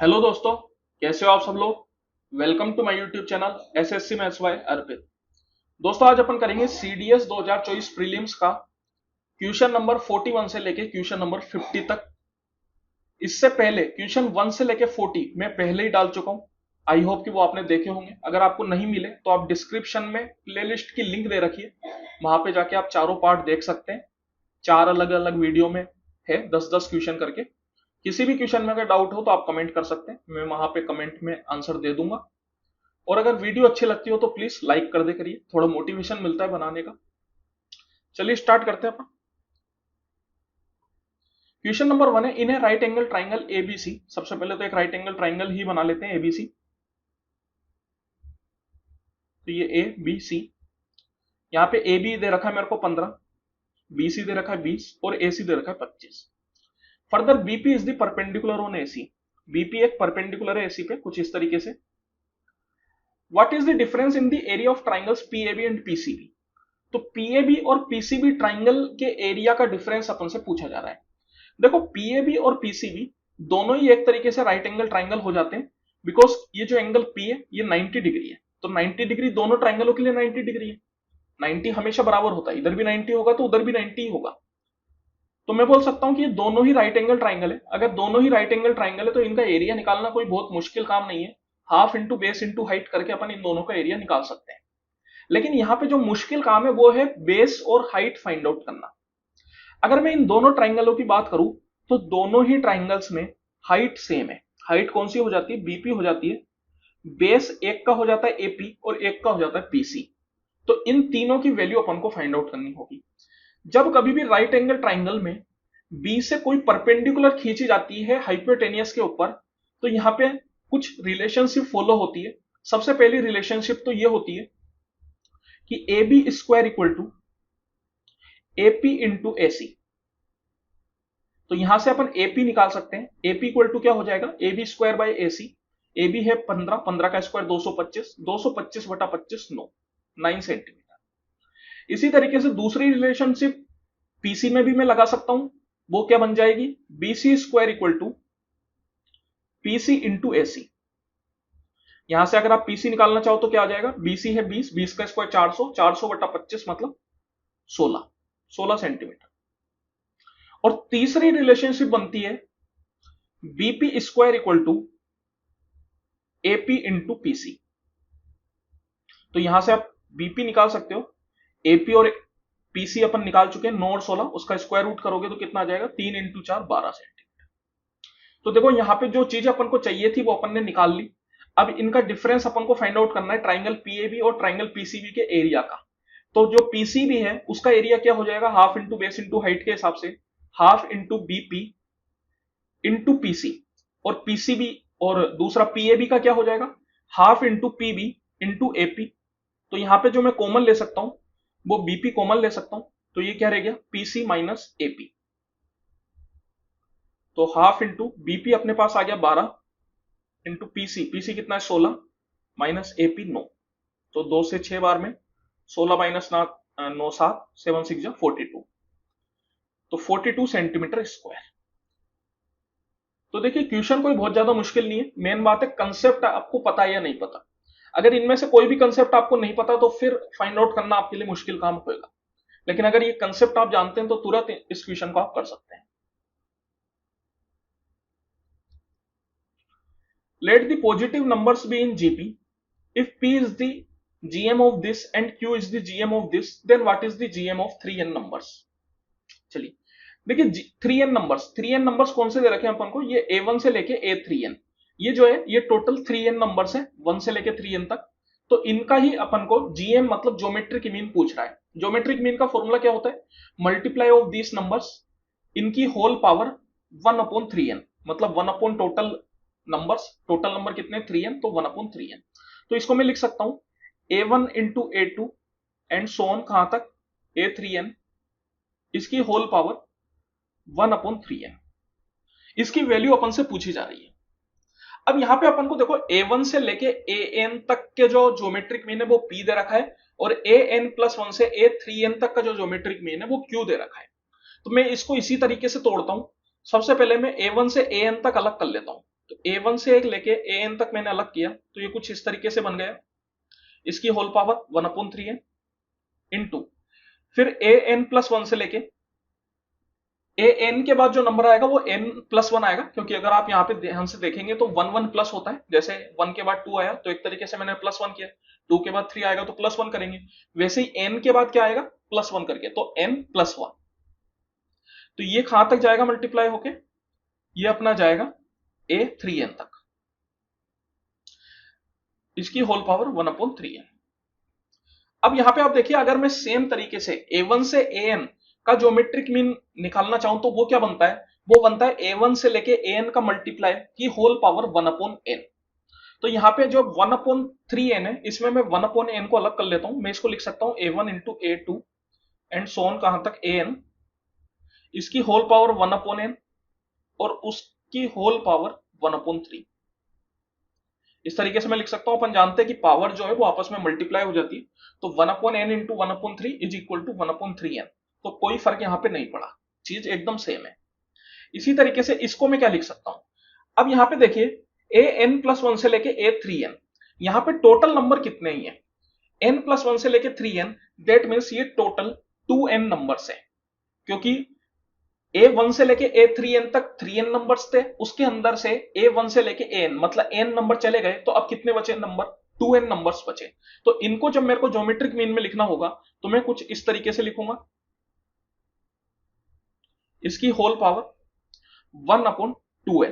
Hello दोस्तों, कैसे हो आप सब लोग। Welcome to my YouTube channel SSC maths by Arpit. दोस्तों आज अपन करेंगे सीडीएस 2024 प्रीलिम्स का क्वेश्चन नंबर 41 से लेके क्वेश्चन नंबर 50 तक। इससे पहले क्वेश्चन 1 से लेके 40 मैं पहले ही डाल चुका हूं। आई होप कि वो आपने देखे होंगे। अगर आपको नहीं मिले तो आप डिस्क्रिप्शन में प्लेलिस्ट की लिंक दे रखिए, वहां पे जाके आप चारों पार्ट देख सकते हैं। चार अलग अलग वीडियो में है, 10-10 क्वेश्चन करके। किसी भी क्वेश्चन में अगर डाउट हो तो आप कमेंट कर सकते हैं, मैं वहां पे कमेंट में आंसर दे दूंगा। और अगर वीडियो अच्छी लगती हो तो प्लीज लाइक कर दे करिए, थोड़ा मोटिवेशन मिलता है बनाने का। चलिए स्टार्ट करते हैं अपन। क्वेश्चन नंबर 1 है, इन ए राइट एंगल ट्राइंगल एबीसी। सबसे पहले तो एक राइट एंगल ट्राइंगल ही बना लेते हैं एबीसी। तो ये ए बी सी, यहाँ पे ए बी दे रखा है मेरे को 15, बी सी दे रखा है 20 और ए सी दे रखा है 25। Further BP is the perpendicular on AC. BP एक परपेंडिकुलर है एसी पे कुछ इस तरीके से। What is the difference in the area of triangles PAB and PCB. तो पीएबी और पीसीबी ट्राइंगल के एरिया का डिफरेंस अपन से पूछा जा रहा है। देखो पीएबी और पीसीबी दोनों ही एक तरीके से राइट एंगल ट्राइंगल हो जाते हैं, बिकॉज ये जो एंगल पी है ये 90 डिग्री है। तो 90 डिग्री दोनों ट्राइंगलों के लिए 90 डिग्री है। 90 हमेशा बराबर होता है, इधर भी 90 होगा तो उधर भी 90 ही होगा। तो मैं बोल सकता हूं कि ये दोनों ही राइट एंगल ट्राइंगल है। अगर दोनों ही राइट एंगल ट्राइंगल है तो इनका एरिया निकालना कोई बहुत मुश्किल काम नहीं है। Half into base into height करके अपन इन दोनों का एरिया निकाल सकते हैं। लेकिन यहाँ पे जो मुश्किल काम है वो है बेस और हाइट फाइंड आउट करना। अगर मैं इन दोनों ट्राइंगलों की बात करूं तो दोनों ही ट्राइंगल्स में हाइट सेम है। हाइट कौन सी हो जाती है, बीपी हो जाती है। बेस एक का हो जाता है एपी और एक का हो जाता है पीसी। तो इन तीनों की वैल्यू अपन को फाइंड आउट करनी होगी। जब कभी भी राइट एंगल ट्राइंगल में बी से कोई परपेंडिकुलर खींची जाती है हाइपोटेनियस के ऊपर, तो यहां पे कुछ रिलेशनशिप फॉलो होती है। सबसे पहली रिलेशनशिप तो ये होती है कि A B square equal to AP into AC. तो यहां से अपन एपी निकाल सकते हैं। एपी इक्वल टू क्या हो जाएगा, A B square by A C. A B है 15, 15 का स्क्वायर 225, 225 बटा 25 9 सेंटीमीटर। इसी तरीके से दूसरी रिलेशनशिप पीसी में भी मैं लगा सकता हूं। वो क्या बन जाएगी, BC square equal to PC into AC. यहां से अगर आप पीसी निकालना चाहो तो क्या आ जाएगा, बीसी है 20, 20 का स्क्वायर 400, 400 बटा 25 मतलब 16, 16 सेंटीमीटर। और तीसरी रिलेशनशिप बनती है BP square equal to AP into PC. तो यहां से आप बीपी निकाल सकते हो। एपी और पीसी अपन निकाल चुके हैं, 9 और 16, उसका स्क्वायर रूट करोगे तो कितना आ जाएगा, 3 इंटू 4 12 सेंटीमीटर। तो देखो यहां पे जो चीज अपन को चाहिए थी वो अपन ने निकाल ली। अब इनका डिफरेंस अपन को फाइंड आउट करना है ट्राइंगल पीएबी और ट्राइंगल पीसीबी के एरिया का। तो जो पीसीबी है उसका एरिया क्या हो जाएगा, half into base into height के हिसाब से half into BP into PC. और पीसीबी और दूसरा पीएबी का क्या हो जाएगा, half into PB into AP. तो यहां पे जो मैं कॉमन ले सकता हूं वो बीपी कॉमन ले सकता हूं। तो ये क्या रह गया, पीसी माइनस एपी। तो हाफ इंटू बीपी अपने पास आ गया 12 इंटू पीसी, पीसी कितना है 16 माइनस एपी 9। तो 2 से 6 बार में 16 माइनस 9 7, 7 6 42। तो 42 सेंटीमीटर स्क्वायर। तो देखिए क्वेश्चन कोई बहुत ज्यादा मुश्किल नहीं है, मेन बात है कंसेप्ट आपको पता है या नहीं पता। अगर इनमें से कोई भी कंसेप्ट आपको नहीं पता तो फिर फाइंड आउट करना आपके लिए मुश्किल काम होगा। लेकिन अगर ये कंसेप्ट आप जानते हैं तो तुरंत इस क्वेश्चन को आप कर सकते हैं। Let the positive numbers be in GP. If P is the GM of this and Q is the GM of this, then what is the GM of 3n numbers. चलिए देखिए 3n नंबर्स कौन से दे रखे हैं अपन को, ये A1 से लेके A3n। ये जो है ये टोटल 3n नंबर्स है, 1 से लेके 3n तक। तो इनका ही अपन को जीएम मतलब ज्योमेट्रिक मीन पूछ रहा है। ज्योमेट्रिक मीन का फॉर्मूला क्या होता है, मल्टीप्लाई ऑफ दीस नंबर्स इनकी होल पावर 1/3n, मतलब 1 upon total numbers. Total number कितने 3n, तो 1/3n। तो इसको मैं लिख सकता हूं A1 into A2 and so on कहां तक A3n, इसकी होल पावर 1/3n। इसकी वैल्यू अपन से पूछी जा रही है। अब यहां पे अपन को देखो A1 से लेके AN तक के जो ज्योमेट्रिक मीन है वो P दे रखा है, और AN+1 से A3n तक का जो ज्योमेट्रिक मीन है वो Q दे रखा है। तो मैं इसको इसी तरीके से तोड़ता हूं। सबसे पहले मैं A1 से AN तक अलग कर लेता हूं। तो A1 से एक लेके AN तक मैंने अलग किया तो ये कुछ इस तरीके से बन गया, इसकी होल पावर 1/3n इंटू फिर AN+1 से लेके AN के बाद जो नंबर आएगा वो n+1 आएगा, क्योंकि अगर आप यहाँ पे ध्यान से देखेंगे तो 1 1 प्लस होता है, जैसे 1 के बाद 2 आया तो एक तरीके से मैंने +1 किया, 2 के बाद 3 आएगा तो +1 करेंगे, वैसे ही n के बाद क्या आएगा +1 करके, तो n+1। तो ये कहां तक जाएगा मल्टीप्लाई होके, ये अपना जाएगा A3n तक, इसकी होल पावर 1/3n। अब यहां पे आप देखिए, अगर मैं सेम तरीके से A1 से AN का ज्योमेट्रिक मीन निकालना चाहूं तो वो क्या बनता है, वो बनता है A1 से लेके AN का मल्टीप्लाई की होल पावर 1/n। तो यहाँ पे जो 1/3n है, इसमें मैं 1/n को अलग कर लेता हूं, मैं इसको लिख सकता हूं A1 into A2 and so on कहां तक AN, इसकी होल पावर 1/n और उसकी होल पावर 1/3। इस तरीके से मैं लिख सकता हूं, अपन जानते हैं कि पावर जो है वो आपस में मल्टीप्लाई हो जाती है, तो 1/n into 1/3 is equal to 1/3n। तो कोई फर्क यहां पे नहीं पड़ा, चीज एकदम सेम है। इसी तरीके से इसको मैं क्या लिख सकता हूं, अब यहां पे देखिए AN+1 से लेके A3n, यहां पे टोटल नंबर कितने ही है, n+1 से लेके 3n, दैट मीन्स ये टोटल 2n नंबर्स है, क्योंकि A1 से लेके A3n तक 3n नंबर्स थे, उसके अंदर से A1 से लेके AN मतलब n नंबर चले गए, तो अब कितने बचे नंबर, 2n नंबर्स बचे। तो इनको जब मेरे को ज्योमेट्रिक मीन में लिखना होगा तो मैं कुछ इस तरीके से लिखूंगा, इसकी होल पावर 1/2n,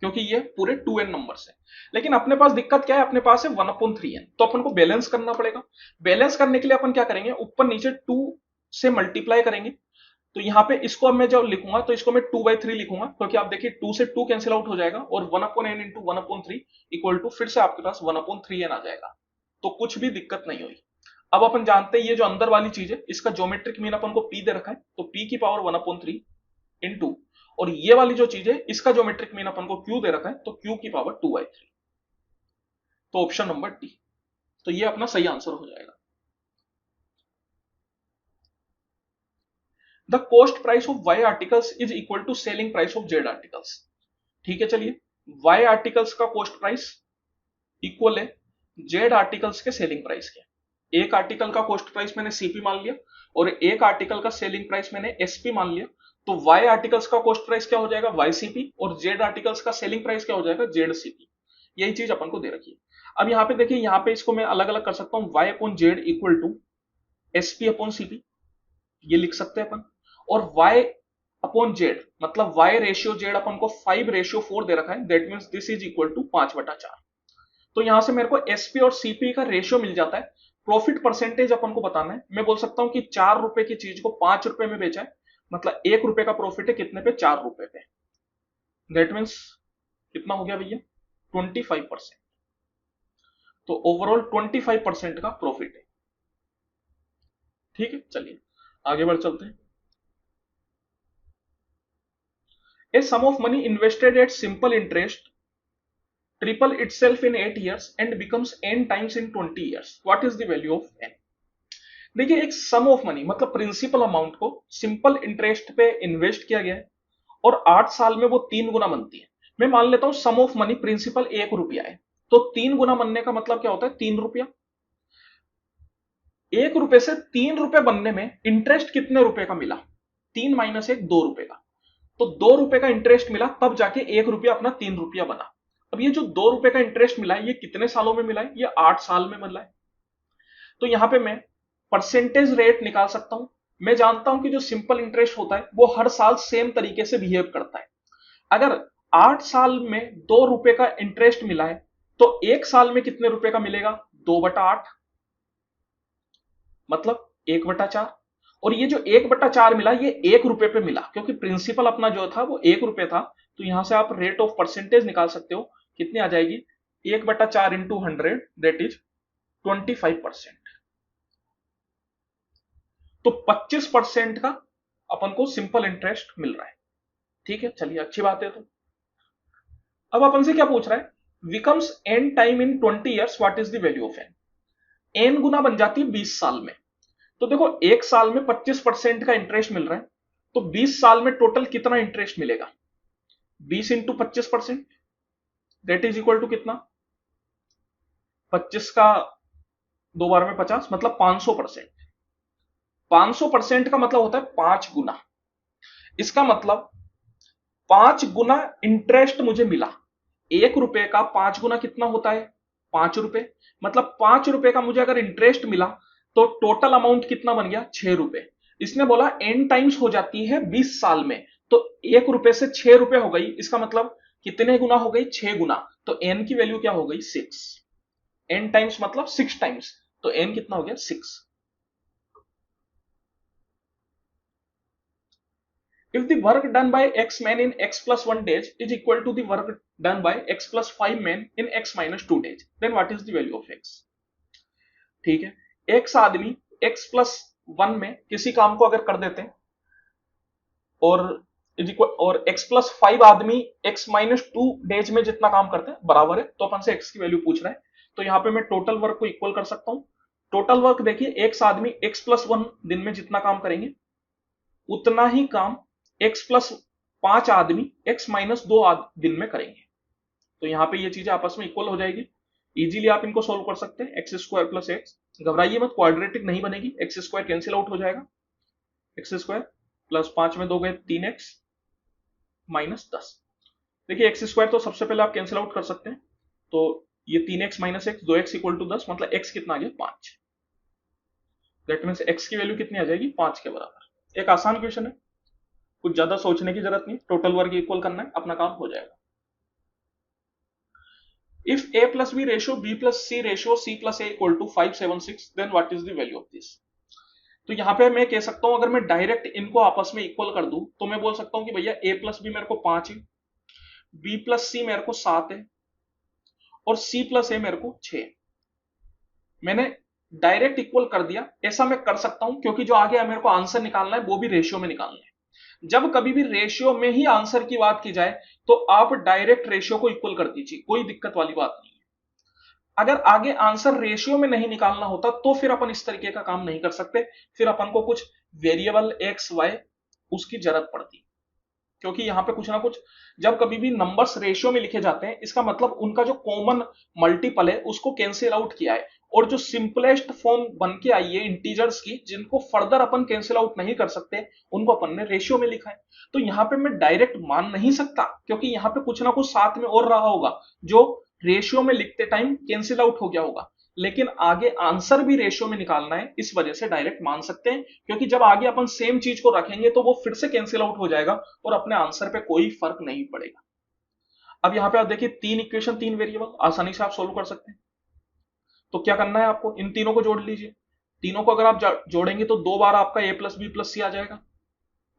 क्योंकि ये पूरे 2n नंबर्स है। लेकिन अपने पास दिक्कत क्या है, अपने पास है 1/3n, तो अपन को बैलेंस करना पड़ेगा। बैलेंस करने के लिए अपन क्या करेंगे, ऊपर नीचे 2 से मल्टीप्लाई करेंगे, तो यहां पे इसको अब मैं जब लिखूंगा तो इसको मैं 2/3 लिखूंगा, क्योंकि आप देखिए 2 से 2 कैंसिल आउट हो जाएगा और 1/n इंटू 1/3 इक्वल टू फिर से आपके पास 1/3n आ जाएगा, तो कुछ भी दिक्कत नहीं हुई। अब अपन जानते हैं ये जो अंदर वाली चीज है इसका ज्योमेट्रिक मीन अपन को p दे रखा है, तो p की पावर 1/3 इंटू, और ये वाली जो चीज है इसका ज्योमेट्रिक मीन अपन को q दे रखा है, तो q की पावर 2/3। तो ऑप्शन नंबर डी, तो ये अपना सही आंसर हो जाएगा। The cost price of y articles is equal to selling price of z articles. ठीक है, चलिए y आर्टिकल्स का कॉस्ट प्राइस इक्वल है z आर्टिकल्स के सेलिंग प्राइस के। एक आर्टिकल का कॉस्ट प्राइस मैंने CP मान लिया और एक आर्टिकल का सेलिंग प्राइस मैंने SP मान लिया, तो y आर्टिकल्स का कॉस्ट प्राइस क्या हो जाएगा YCP और z आर्टिकल्स का सेलिंग प्राइस क्या हो जाएगा ZCP। यही चीज अपन को दे रखी है। अब यहाँ पे देखिए, यहाँ पे इसको मैं अलग अलग कर सकता हूँ, y/z इक्वल टू SP/CP, ये लिख सकते हैं अपन, और y/z मतलब y/z अपन को 5/4 दे रखा है, that means this is equal to 5/4। तो यहां से मेरे को SP और CP का रेशियो मिल जाता है। प्रॉफिट परसेंटेज अपन को बताना है, मैं बोल सकता हूं कि 4 रुपए की चीज को 5 रुपए में बेचा है, मतलब 1 रुपए का प्रॉफिट है कितने पे, 4 रुपए पे, दैट मीन्स कितना हो गया भैया 25%। तो ओवरऑल 25% का प्रॉफिट है। ठीक है, चलिए आगे बढ़ चलते हैं। A sum of money invested at simple interest triple itself in 8 years and becomes n times in 20 years. What is the value of n? देखिए, एक सम ऑफ मनी मतलब प्रिंसिपल अमाउंट को सिंपल इंटरेस्ट पे इन्वेस्ट किया गया है और 8 साल में वो 3 गुना बनती है। मैं मान लेता हूं सम ऑफ मनी प्रिंसिपल 1 रुपया है, तो 3 गुना बनने का मतलब क्या होता है, 3 रुपया। 1 रुपए से 3 रुपए बनने में इंटरेस्ट कितने रुपए का मिला, 3 माइनस 1 2 रुपए का, तो 2 रुपए का इंटरेस्ट मिला, तब जाके 1 रुपया अपना 3 रुपया बना। अब ये जो 2 रुपए का इंटरेस्ट मिला है ये कितने सालों में मिला है, ये 8 साल में मिला है। तो यहां पे मैं परसेंटेज रेट निकाल सकता हूं। मैं जानता हूं कि जो सिंपल इंटरेस्ट होता है वो हर साल सेम तरीके से बिहेव करता है। अगर 8 साल में 2 रुपए का इंटरेस्ट मिला है तो 1 साल में कितने रुपए का मिलेगा, 2/8 मतलब 1/4। और ये जो 1/4 मिला ये 1 रुपए पे मिला, क्योंकि प्रिंसिपल अपना जो था वो 1 रुपए था। तो यहां से आप रेट ऑफ परसेंटेज निकाल सकते हो, कितनी आ जाएगी, 1/4 इंटू 100 दैट इज 25%। तो 25% का अपन को सिंपल इंटरेस्ट मिल रहा है। ठीक है, चलिए अच्छी बात है। तो अब अपन से क्या पूछ रहा है, becomes n time in 20 years what is the value of n। n गुना बन जाती है 20 साल में। तो देखो, एक साल में 25% का इंटरेस्ट मिल रहा है, तो 20 साल में टोटल कितना इंटरेस्ट मिलेगा, 20 into 25%, that is equal to कितना, 25 का 2 बार में 50, मतलब 500%। 500% का मतलब होता है 5 गुना। इसका मतलब 5 गुना इंटरेस्ट मुझे मिला। 1 रुपए का 5 गुना कितना होता है, 5 रुपए। मतलब 5 रुपए का मुझे अगर इंटरेस्ट मिला तो टोटल अमाउंट कितना बन गया, 6 रुपए। इसने बोला n टाइम्स हो जाती है 20 साल में, तो 1 रुपए से 6 रुपए हो गई। इसका मतलब कितने गुना हो गई, 6 गुना। तो n की वैल्यू क्या हो गई, 6। n टाइम्स मतलब 6 टाइम्स, तो n कितना हो गया, 6। If the work done by x men in x plus 1 days is equal to the work done by x plus 5 men in x minus 2 days, then what is the value of x? ठीक है, x आदमी x plus 1 में किसी काम को अगर कर देते हैं और और x plus 5 आदमी x minus 2 डेज में जितना काम करते हैं बराबर है, तो अपन से x की वैल्यू पूछ रहा है। तो यहां पे मैं टोटल वर्क को इक्वल कर सकता हूं। टोटल वर्क देखिए, x आदमी x plus 1 दिन में जितना काम करेंगे उतना ही काम x प्लस 5 आदमी x माइनस 2 दिन में करेंगे। तो यहां पे ये चीजें आपस में इक्वल हो जाएगी। इजीली आप इनको सोल्व कर सकते हैं, एक्स स्क्वायर प्लस एक्स। घबराइए मत, क्वाड्रेटिक नहीं बनेगी, एक्स स्क्वायर कैंसिल आउट हो जाएगा। एक्स स्क्वायर प्लस 5 में 2 गए 3x माइनस 10। देखिए एक्स स्क्वायर तो सबसे पहले आप कैंसिल आउट कर सकते हैं, तो ये 3x minus x, 2x equal to 10, मतलब x कितना आ गया, 5। दैट मीन्स x की वैल्यू कितनी आ जाएगी, 5 के बराबर। एक आसान क्वेश्चन है, कुछ ज्यादा सोचने की जरूरत नहीं, टोटल वर्क इक्वल करना है, अपना काम हो जाएगा। If a plus B ratio b plus C ratio c plus a equal to 576, then what is the value of this. तो यहां पे मैं कह सकता हूं, अगर मैं डायरेक्ट इनको आपस में इक्वल कर दूं तो मैं बोल सकता हूं कि भैया a प्लस बी मेरे को 5 है, b प्लस सी मेरे को 7 है और c प्लस a मेरे को 6। मैंने डायरेक्ट इक्वल कर दिया, ऐसा मैं कर सकता हूं क्योंकि जो आगे मेरे को आंसर निकालना है वो भी रेशियो में निकालना है। जब कभी भी रेशियो में ही आंसर की बात की जाए तो आप डायरेक्ट रेशियो को इक्वल कर दीजिए, कोई दिक्कत वाली बात नहीं है। अगर आगे आंसर रेशियो में नहीं निकालना होता तो फिर अपन इस तरीके का काम नहीं कर सकते, फिर अपन को कुछ वेरिएबल एक्स वाई उसकी जरूरत पड़ती, क्योंकि यहां पे कुछ ना कुछ जब कभी भी नंबर्स रेशियो में लिखे जाते हैं इसका मतलब उनका जो कॉमन मल्टीपल है उसको कैंसिल आउट किया है, और जो सिंपलेस्ट फॉर्म बन के आई है इंटीजर्स की जिनको फर्दर अपन कैंसिल आउट नहीं कर सकते उनको अपन ने रेशियो में लिखा है। तो यहां पे मैं डायरेक्ट मान नहीं सकता क्योंकि यहां पे कुछ ना कुछ साथ में और रहा होगा जो रेशियो में लिखते टाइम कैंसिल आउट हो गया होगा, लेकिन आगे आंसर भी रेशियो में निकालना है, इस वजह से डायरेक्ट मान सकते हैं, क्योंकि जब आगे अपन सेम चीज को रखेंगे तो वो फिर से कैंसिल आउट हो जाएगा और अपने आंसर पे कोई फर्क नहीं पड़ेगा। अब यहां पे आप देखिए 3 इक्वेशन 3 वेरिएबल आसानी से आप सोल्व कर सकते हैं। तो क्या करना है आपको, इन तीनों को जोड़ लीजिए। तीनों को अगर आप जोड़ेंगे तो 2 बार आपका a प्लस बी प्लस सी आ जाएगा।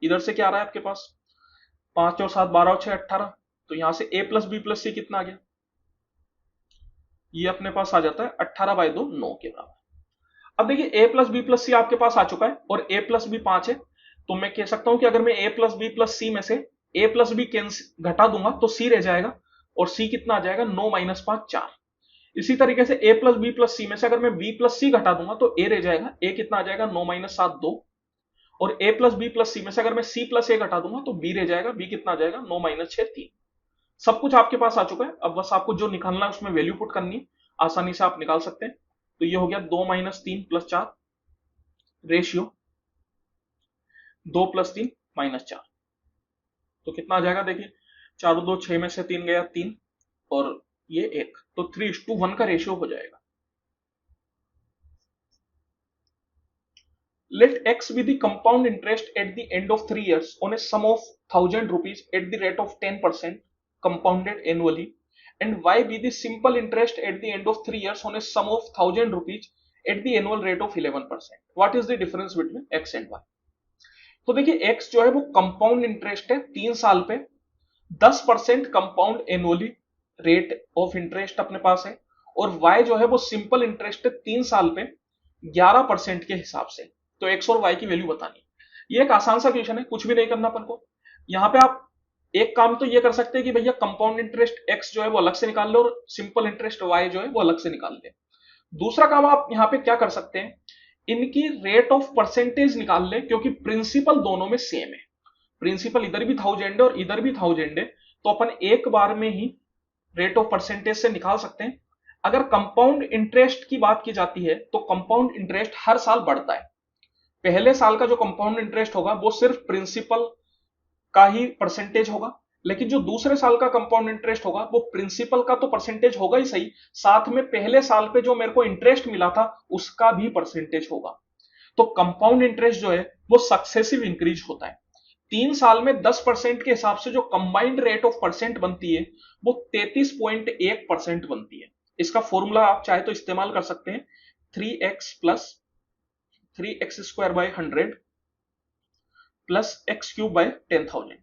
इधर से क्या आ रहा है आपके पास, 5 और 7 12 और 6 18, तो यहां से a प्लस बी प्लस सी कितना आ गया, ये अपने पास आ जाता है 18/2 9 के बराबर। अब देखिए a प्लस बी प्लस सी आपके पास आ चुका है और a प्लस बी 5 है, तो मैं कह सकता हूं कि अगर मैं a प्लस बी प्लस सी में से a प्लस बी घटा दूंगा तो c रह जाएगा, और c कितना आ जाएगा 9 माइनस 5 4। इसी तरीके से a प्लस बी प्लस सी में से अगर मैं b प्लस सी घटा दूंगा तो a रह जाएगा, a कितना आ जाएगा 9 माइनस 7 2, और a प्लस बी प्लस सी में से अगर मैं c प्लस a घटा दूंगा तो b रह जाएगा, b कितना आ जाएगा 9 माइनस 6 3। सब कुछ आपके पास आ चुका है, अब बस आपको जो निकालना है उसमें वैल्यू पुट करनी है, आसानी से आप निकाल सकते हैं। तो ये हो गया 2 minus 3 plus 4 ratio 2 plus 3 minus 4, तो कितना आ जाएगा देखिए, 4 2 6 में से 3 गया 3 और ये 1, तो 3:1 का रेशियो हो जाएगा। Let x be the compound interest at the end of 3 years on a sum of 1000 rupees at the rate of 10% compounded annually, and y be the simple interest at the end of 3 years on a sum of 1000 rupees at the annual rate of 11%. What is the difference between x and y? तो देखिए x जो है वो compound interest है 3 साल पे, 10% compound annually rate of interest अपने पास है, और y जो है वो सिंपल इंटरेस्ट है 3 साल पे 11% के हिसाब से। तो x और y की वैल्यू बतानी, ये एक आसान सा क्वेश्चन है, कुछ भी नहीं करना अपन को। यहां पे आप एक काम तो ये कर सकते हैं कि भैया कंपाउंड इंटरेस्ट x जो है वो अलग से निकाल लो और सिंपल इंटरेस्ट y जो है वो अलग से निकाल ले। दूसरा काम आप यहां पे क्या कर सकते हैं, इनकी रेट ऑफ परसेंटेज निकाल ले, क्योंकि प्रिंसिपल दोनों में सेम है। प्रिंसिपल इधर भी 1000 है और इधर भी 1000 है, तो अपन एक बार में ही रेट ऑफ परसेंटेज से निकाल सकते हैं। अगर कंपाउंड इंटरेस्ट की बात की जाती है तो कंपाउंड इंटरेस्ट हर साल बढ़ता है। पहले साल का जो कंपाउंड इंटरेस्ट होगा वो सिर्फ प्रिंसिपल का ही परसेंटेज होगा, लेकिन जो दूसरे साल का कंपाउंड इंटरेस्ट होगा वो प्रिंसिपल का तो परसेंटेज होगा ही सही, साथ में पहले साल पे जो मेरे को इंटरेस्ट मिला था उसका भी परसेंटेज होगा। तो कंपाउंड इंटरेस्ट जो है वो सक्सेसिव इंक्रीज होता है। 3 साल में 10% के हिसाब से जो कंबाइंड रेट ऑफ परसेंट बनती है वो 33.1% बनती है। इसका फॉर्मूला आप चाहे तो इस्तेमाल कर सकते हैं, 3x plus 3x² bye 100 plus x³ bye 10,000।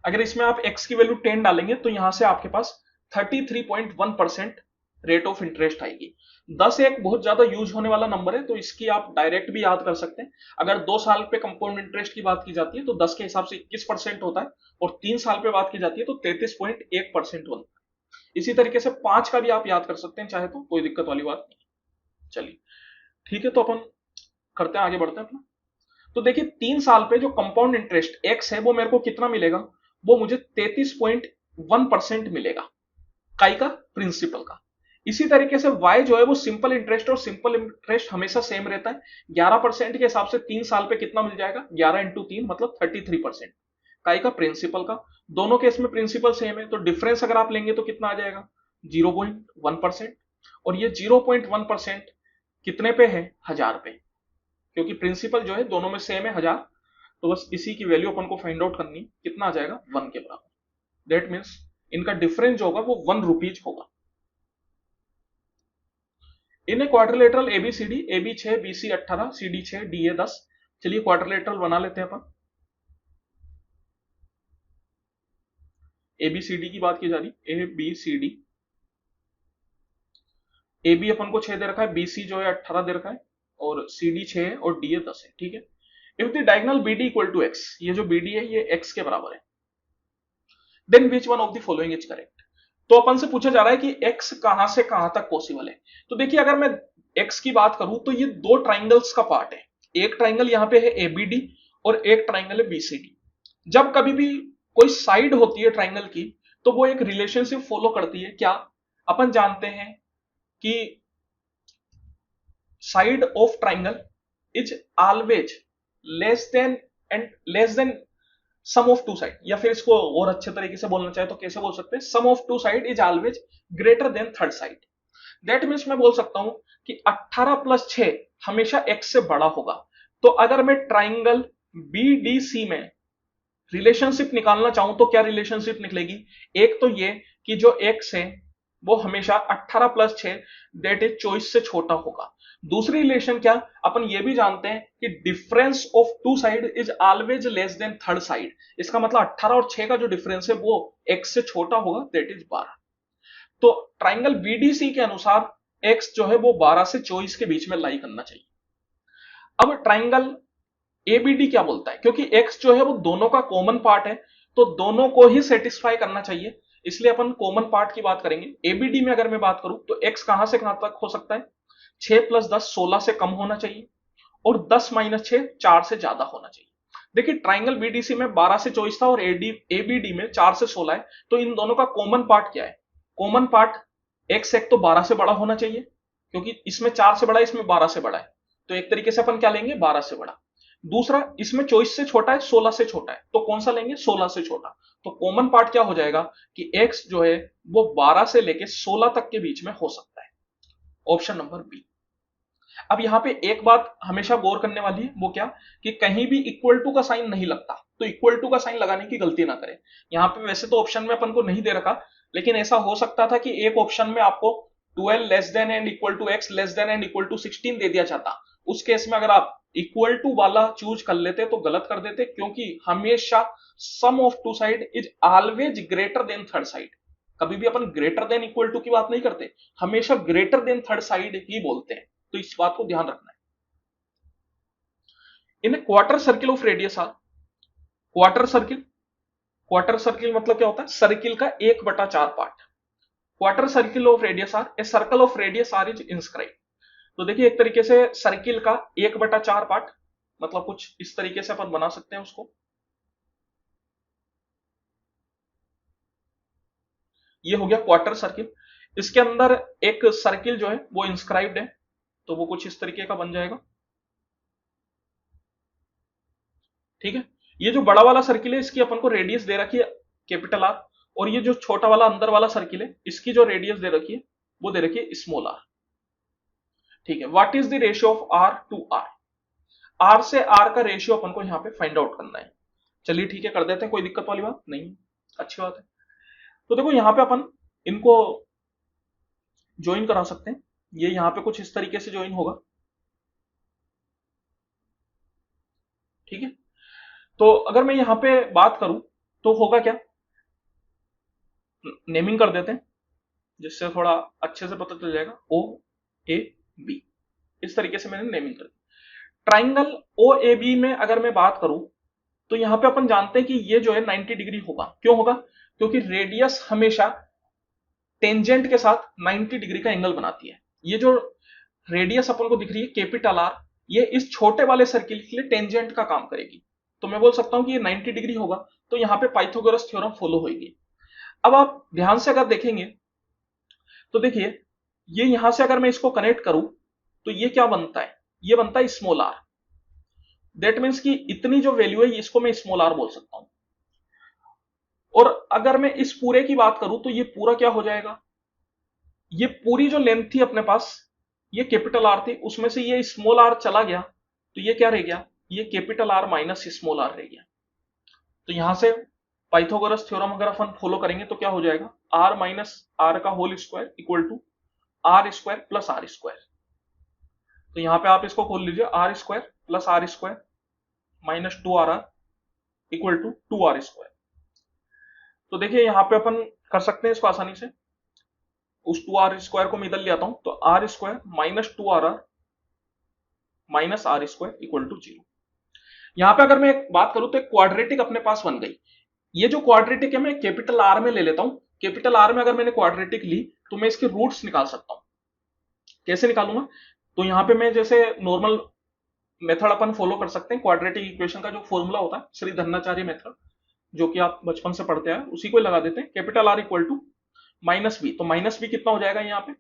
अगर इसमें आप x की वैल्यू 10 डालेंगे तो यहां से आपके पास 33.1% रेट ऑफ इंटरेस्ट आएगी। 10 एक बहुत ज्यादा यूज होने वाला नंबर है, तो इसकी आप डायरेक्ट भी याद कर सकते हैं। अगर 2 साल पे कंपाउंड इंटरेस्ट की बात की जाती है तो 10 के हिसाब से 21% होता है, और 3 साल पे बात की जाती है तो 33.1% बनता है। इसी तरीके से 5 का भी आप याद कर सकते हैं चाहे तो, कोई दिक्कत वाली बात नहीं। चलिए ठीक है, तो अपन करते हैं, आगे बढ़ते हैं अपना। तो देखिए 3 साल पे जो कंपाउंड इंटरेस्ट एक्स है वो मेरे को कितना मिलेगा, वो मुझे 33.1% मिलेगा काई का, प्रिंसिपल का। इसी तरीके से y जो है वो सिंपल इंटरेस्ट, और सिंपल इंटरेस्ट हमेशा सेम रहता है। 11% के हिसाब से 3 साल पे कितना मिल जाएगा, 11 इंटू 3 मतलब 33% काई का, प्रिंसिपल का। दोनों केस में प्रिंसिपल सेम है, तो डिफरेंस अगर आप लेंगे तो कितना आ जाएगा, 0.1%। और ये 0.1% कितने पे है, 1000 पे, क्योंकि प्रिंसिपल जो है दोनों में सेम है, 1000। तो बस इसी की वैल्यू अपन को फाइंड आउट करनी, कितना आ जाएगा, 1 के बराबर। दैट मीन्स इनका डिफरेंस जो होगा वो 1 रुपीज होगा। In a quadrilateral ABCD, AB 6, BC 18, CD 6, DA 10। चलिए क्वाड्रिलेटरल बना लेते हैं अपन। एबीसीडी की बात की जा रही, ABCD। AB अपन को 6 दे रखा है, BC जो है 18 दे रखा है, और CD 6 है, और DA 10 है, ठीक है। If the diagonal BD equal to x, ये जो BD है ये x के बराबर है, then which one of the following is correct. तो अपन से पूछा जा रहा है कि x कहां से कहां तक पॉसिबल है। तो देखिए अगर मैं x की बात करूं तो ये 2 ट्राइंगल्स का पार्ट है। एक ट्राइंगल यहां पे है ABD, और एक ट्राइंगल है BCD। जब कभी भी कोई साइड होती है ट्राइंगल की तो वो एक रिलेशनशिप फॉलो करती है, क्या, अपन जानते हैं कि side of triangle is always less than and less than sum of two side, या फिर इसको और अच्छे तरीके से बोलना चाहे तो कैसे बोल सकते हैं, sum of two side is always greater than third side. That means मैं बोल सकता हूं कि 18 प्लस 6 हमेशा x से बड़ा होगा। तो अगर मैं ट्राइंगल BDC में रिलेशनशिप निकालना चाहूं तो क्या रिलेशनशिप निकलेगी, एक तो ये कि जो x है वो हमेशा 18 प्लस 6 दैट इज 24 से छोटा होगा। दूसरी रिलेशन क्या, अपन ये भी जानते हैं कि difference of two side is always less than third side. इसका मतलब 18 और 6 का जो डिफरेंस है वो x से छोटा होगा, दैट इज 12। तो ट्राइंगल BDC के अनुसार x जो है वो 12 से 24 के बीच में लाई करना चाहिए। अब ट्राइंगल ABD क्या बोलता है, क्योंकि x जो है वो दोनों का कॉमन पार्ट है, तो दोनों को ही सेटिस्फाई करना चाहिए, इसलिए अपन कॉमन पार्ट की बात करेंगे। ABD में अगर मैं बात करूं तो x कहां से कहां तक हो सकता है, 6 प्लस 10 16 से कम होना चाहिए, और 10 माइनस 6 4 से ज्यादा होना चाहिए। देखिए ट्राइंगल BDC में 12 से 24 था, और ABD में 4 से 16 है, तो इन दोनों का कॉमन पार्ट क्या है, कॉमन पार्ट x एक तो 12 से बड़ा होना चाहिए, क्योंकि इसमें 4 से बड़ा है, इसमें 12 से बड़ा है, तो एक तरीके से अपन क्या लेंगे, 12 से बड़ा। दूसरा इसमें 24 से छोटा है, 16 से छोटा है, तो कौन सा लेंगे, 16 से छोटा। तो कॉमन पार्ट क्या हो जाएगा कि x जो है वो 12 से लेके 16 तक के बीच में हो सकता है, ऑप्शन नंबर बी। अब यहां पे एक बात हमेशा गौर करने वाली है, वो क्या, कि कहीं भी इक्वल टू का साइन नहीं लगता, तो इक्वल टू का साइन लगाने की गलती ना करें। यहां पे वैसे तो ऑप्शन में अपन को नहीं दे रखा, लेकिन ऐसा हो सकता था कि एक ऑप्शन में आपको 12 less than and equal to x less than and equal to 16 दे दिया जाता। उस केस में अगर आप इक्वल टू वाला चूज कर लेते तो गलत कर देते, क्योंकि हमेशा sum of two side is always greater than third side. कभी भी अपन ग्रेटर देन इक्वल टू की बात नहीं करते, हमेशा ग्रेटर देन थर्ड साइड ही बोलते हैं, तो इस बात को ध्यान रखना है। In quarter circle of radius R, quarter circle, quarter circle मतलब क्या होता है, सर्किल का 1/4 part. Quarter circle of radius R, a circle of radius R is inscribe. तो देखिए एक तरीके से सर्किल का 1/4 पार्ट, मतलब कुछ इस तरीके से अपन बना सकते हैं उसको। ये हो गया क्वार्टर सर्किल। इसके अंदर एक सर्किल जो है वो इंस्क्राइब्ड है, तो वो कुछ इस तरीके का बन जाएगा। ठीक है, ये जो बड़ा वाला सर्किल है इसकी अपन को रेडियस दे रखी है कैपिटल आर, और ये जो छोटा वाला अंदर वाला सर्किल है इसकी जो रेडियस दे रखी है वो दे रखी है स्मॉल आर। ठीक है, what is the ratio of R to R? R से आर का रेशियो अपन को यहां पे फाइंड आउट करना है। चलिए ठीक है, कर देते हैं, कोई दिक्कत वाली बात नहीं है, अच्छी बात है। तो देखो यहां पे अपन इनको ज्वाइन करा सकते हैं, ये यहां पे कुछ इस तरीके से ज्वाइन होगा। ठीक है, तो अगर मैं यहां पे बात करूं तो होगा क्या, नेमिंग कर देते हैं जिससे थोड़ा अच्छे से पता चल जाएगा। ओ ए बी, इस तरीके से मैंने नेमिंग कर दी। ट्राइंगल ओ ए बी में अगर मैं बात करूं तो यहां पे अपन जानते हैं कि ये जो है 90 डिग्री होगा। क्यों होगा? क्योंकि रेडियस हमेशा टेंजेंट के साथ 90 डिग्री का एंगल बनाती है। ये जो रेडियस अपन को दिख रही है कैपिटल आर, ये इस छोटे वाले सर्किल के लिए टेंजेंट का काम करेगी, तो मैं बोल सकता हूं कि ये 90 डिग्री होगा। तो यहां पे पाइथागोरस थ्योरम फॉलो होगी। अब आप ध्यान से अगर देखेंगे तो देखिए, ये यहां से अगर मैं इसको कनेक्ट करूं तो ये क्या बनता है, ये बनता है स्मॉल आर। दैट मीन्स कि इतनी जो वैल्यू है इसको मैं स्मॉल आर बोल सकता हूं। और अगर मैं इस पूरे की बात करूं तो ये पूरा क्या हो जाएगा, ये पूरी जो लेंथ थी अपने पास, ये कैपिटल आर थी, उसमें से ये स्मॉल आर चला गया तो ये क्या रह गया, ये capital R minus small R रह गया। तो यहां से पाइथागोरस थ्योरम अगर अपन फॉलो करेंगे तो क्या हो जाएगा, आर माइनस आर का whole square equal to R square plus R square. तो यहां पे आप इसको खोल लीजिए, R square plus R square minus 2 R equal to 2 R square. तो देखिए यहां पे अपन कर सकते हैं इसको आसानी से, उस 2 आर स्क्वायर को मैं इधर ले आता हूं, तो R square minus 2 R minus R square equal to 0। यहां पे अगर मैं एक बात करूं तो एक क्वाड्रेटिक अपने पास बन गई। ये जो क्वाड्रेटिक है मैं कैपिटल आर में ले लेता हूं। कैपिटल आर में अगर मैंने क्वाड्रेटिक ली तो मैं इसके रूट्स निकाल सकता हूं। कैसे निकालूंगा, तो यहां पे मैं जैसे नॉर्मल मेथड अपन फॉलो कर सकते हैं, क्वाड्रेटिक इक्वेशन का जो फॉर्मूला होता है श्री धन्नाचार्य मेथड, जो कि आप बचपन से पढ़ते हैं, उसी को लगा देते हैं। Capital R equal to minus B, तो माइनस बी कितना हो जाएगा, यहाँ पे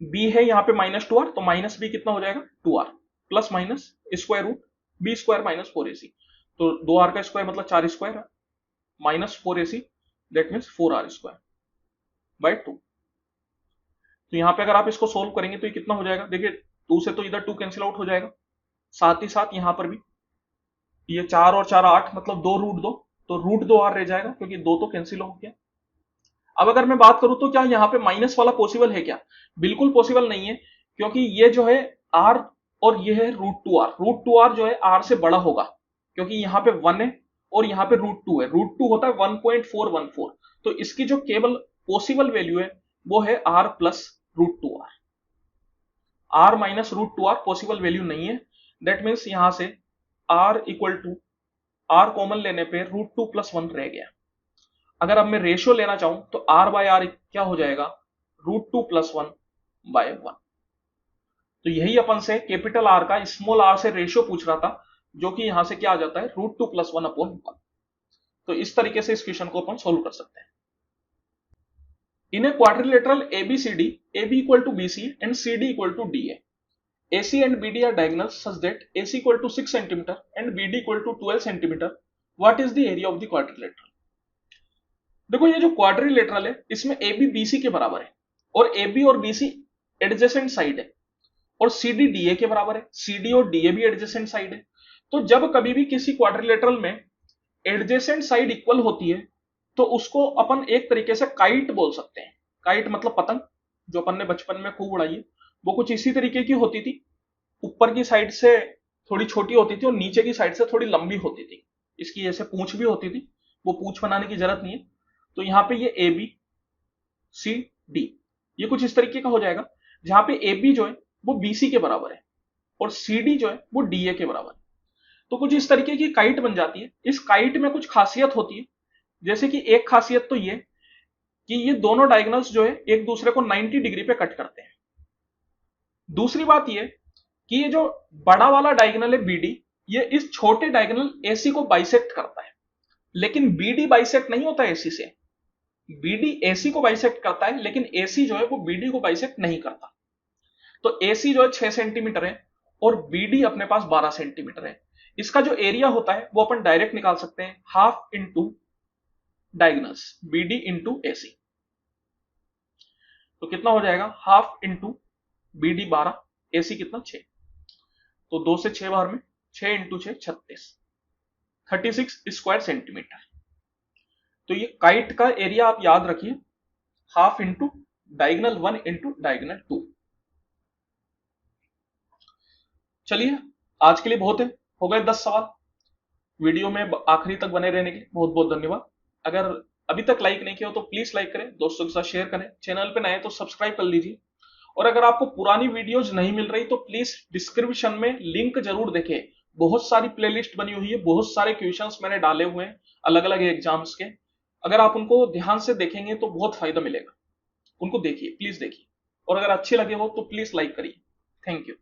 बी है यहाँ पे माइनस 2 आर, तो माइनस बी कितना हो जाएगा 2 R plus minus square root B square minus 4ac, तो 2 आर का स्क्वायर मतलब 4 स्क्वायर है minus 4ac, that means 4 R square by 2। तो यहाँ पे अगर आप इसको सोल्व करेंगे तो ये कितना हो जाएगा, देखिए 2 से तो इधर 2 कैंसिल आउट हो जाएगा, साथ ही साथ यहाँ पर भी ये 4 और 4 8 मतलब 2 रूट 2, तो रूट 2 आर रह जाएगा क्योंकि 2 तो कैंसिल हो गया। अब अगर मैं बात करूं तो क्या यहाँ पे माइनस वाला पॉसिबल है क्या, बिल्कुल पॉसिबल नहीं है, क्योंकि ये जो है आर और ये है रूट 2 आर जो है आर से बड़ा होगा, क्योंकि यहाँ पे 1 है और यहाँ पे रूट 2 है, रूट 2 होता है 1.414, तो इसकी जो केवल पॉसिबल वैल्यू है वो है R plus root 2 R, R minus root 2 R possible value नहीं है। दैट मीन्स यहां से R equal to R common लेने पे रूट 2 प्लस 1 रह गया। अगर अब मैं रेशियो लेना चाहूं तो आर बाय आर क्या हो जाएगा, रूट 2 प्लस 1 बाय 1। तो यही अपन से कैपिटल आर का स्मॉल आर से रेशियो पूछ रहा था, जो कि यहां से क्या आ जाता है रूट 2 प्लस 1 अपॉन 1। तो इस तरीके से इस क्वेश्चन को अपन सोल्व कर सकते हैं। In a quadrilateral ABCD, AB equal to BC and CD equal to DA, AC and BD are diagonals such that AC equal to 6 cm and BD equal to 12 cm. What is the area of the quadrilateral? देखो ये जो quadrilateral है इसमें AB BC के बराबर है और AB और BC एडजेसेंट साइड है और CD DA के बराबर है, CD और DA भी एडजेसेंट साइड है। तो जब कभी भी किसी क्वाड्रिलेटरल में एडजेसेंट साइड इक्वल होती है तो उसको अपन एक तरीके से काइट बोल सकते हैं। काइट मतलब पतंग, जो अपन ने बचपन में खूब उड़ाई है, वो कुछ इसी तरीके की होती थी, ऊपर की साइड से थोड़ी छोटी होती थी और नीचे की साइड से थोड़ी लंबी होती थी, इसकी जैसे पूंछ भी होती थी, वो पूंछ बनाने की जरूरत नहीं है। तो यहाँ पे ये AB CD ये कुछ इस तरीके का हो जाएगा, जहां पे AB जो है वो BC के बराबर है और CD जो है वो DA के बराबर है। तो कुछ इस तरीके की काइट बन जाती है। इस काइट में कुछ खासियत होती है, जैसे कि एक खासियत तो ये कि ये दोनों डायगोनल्स जो है एक दूसरे को 90 डिग्री पे कट करते हैं। दूसरी बात ये कि ये जो बड़ा वाला डायगोनल है BD, ये इस छोटे डायगोनल AC को बाइसेक्ट करता है, लेकिन BD बाइसेक्ट नहीं होता AC से। बीडी एसी को बाइसेक्ट करता है, लेकिन एसी जो है वो बीडी को बाइसेक्ट नहीं करता। तो एसी जो है 6 सेंटीमीटर है और बीडी अपने पास 12 सेंटीमीटर है। इसका जो एरिया होता है वो अपन डायरेक्ट निकाल सकते हैं, half into diagonals, BD into AC. तो कितना हो जाएगा, हाफ इंटू बीडी 12, एसी कितना 6, तो 2 से 6 बार में 6 इंटू 6 36, 36 स्क्वायर सेंटीमीटर। तो ये काइट का एरिया आप याद रखिए, half into diagonal 1 into diagonal 2। चलिए आज के लिए बहुत है, हो गए 10 सवाल। वीडियो में आखिरी तक बने रहने के लिए बहुत बहुत धन्यवाद। अगर अभी तक लाइक नहीं किया हो तो प्लीज लाइक करें, दोस्तों के साथ शेयर करें, चैनल पे नए हैं तो सब्सक्राइब कर लीजिए। और अगर आपको पुरानी वीडियोज नहीं मिल रही तो प्लीज डिस्क्रिप्शन में लिंक जरूर देखें, बहुत सारी प्लेलिस्ट बनी हुई है, बहुत सारे क्वेश्चंस मैंने डाले हुए हैं अलग अलग एग्जाम्स के। अगर आप उनको ध्यान से देखेंगे तो बहुत फायदा मिलेगा, उनको देखिए, प्लीज देखिए। और अगर अच्छे लगे हो तो प्लीज लाइक करिए। Thank you.